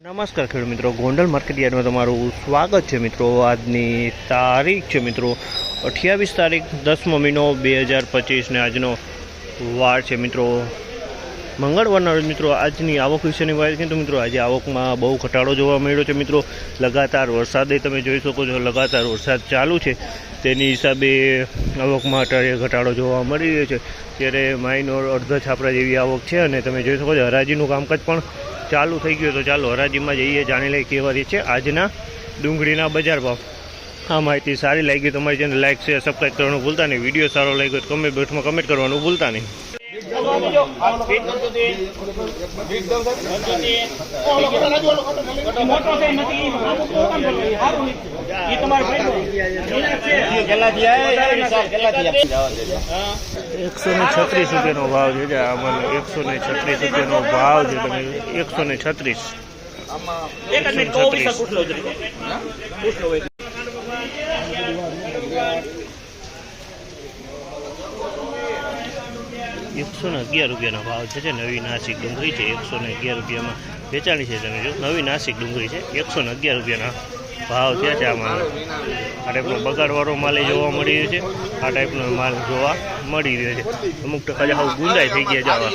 નમસ્કાર ખેડૂત મિત્રો, ગોંડલ માર્કેટ યાર્ડમાં તમારું સ્વાગત છે મિત્રો। આજની તારીખ છે મિત્રો 28 તારીખ 10મો મહિનો 2025 ને આજનો વાર છે મિત્રો મંગળવારના રોજ મિત્રો। આજની આવક વિશેની વાત કરીએ તો મિત્રો આજે આવકમાં બહુ ઘટાડો જોવા મળ્યો છે મિત્રો। લગાતાર વરસાદે તમે જોઈ શકો છો, લગાતાર વરસાદ ચાલુ છે, તેની હિસાબે આવકમાં ઘટાડો જોવા મળી રહ્યો છે। ત્યારે માઇનોર અડધા છાપરા જેવી આવક છે અને તમે જોઈ શકો છો હરાજીનું કામકાજ પણ ચાલુ થઈ ગયું। તો ચાલો હરાજીમાં જઈએ, જાણી લઈએ કેવા રહી છે આજના ડુંગળીના બજાર ભાવ। આ માહિતી સારી લાગી તમારી ચેનલ લાઈક શેર સબસ્ક્રાઈબ કરવાનું ભૂલતા નહીં। વિડીયો સારો લાગ્યો તો કમેન્ટ બોક્સમાં કમેન્ટ કરવાનું ભૂલતા નહીં। ₹136 ભાવ છે, આમાં ₹136 ભાવ છે, તમે 136 ₹111 ભાવ છે। નવી નાસિક ડુંગળી છે ₹111 વેચાણી છે। તમે જો નવી નાસિક ડુંગળી છે ₹111 ભાવ થયા છે। આમાં આ ટાઈપનો બગાડવાળો માલ જોવા મળી રહ્યો છે, આ ટાઈપનો માલ જોવા મળી રહ્યો છે। અમુક ટકા જ હાવ ગુંદાઈ થઈ ગયા જવા।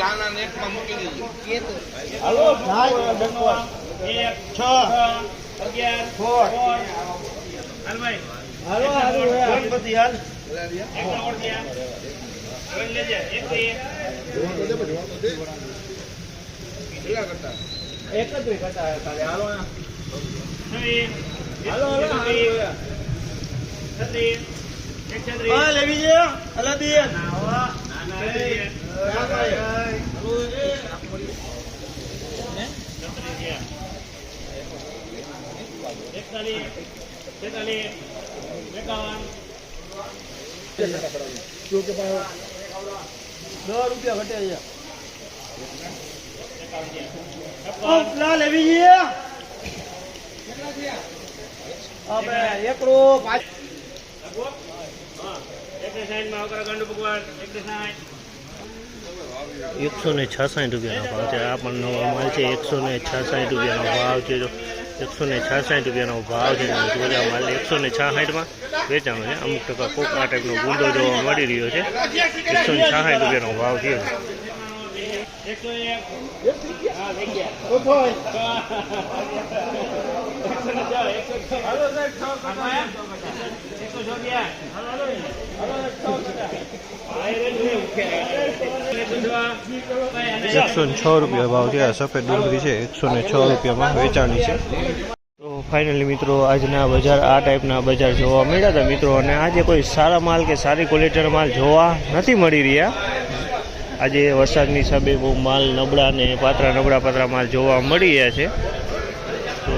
₹166 ભાવ છે। આ પણ નવો માલ છે, ₹166 ભાવ છે। જો ₹166 ભાવ છે, માલ 166 વેચાણો છે। અમુક ટકા કોક આ ટાઈપનો ગુંદો જોવા મળી રહ્યો છે। ₹166 ભાવ થયો છે। ₹106 ભાવ છે। સફેદ ડુંગળી છે ₹106 વેચાણી છે। તો ફાઇનલી મિત્રો આજના બજાર આ ટાઈપના બજાર જોવા મળ્યા હતા મિત્રો। અને આજે કોઈ સારા માલ કે સારી ક્વોલિટીના માલ જોવા નથી મળી રહ્યા। આજે વરસાદની હિસાબે બહુ માલ નબળા ને પાતળા માલ જોવા મળી રહ્યા છે। તો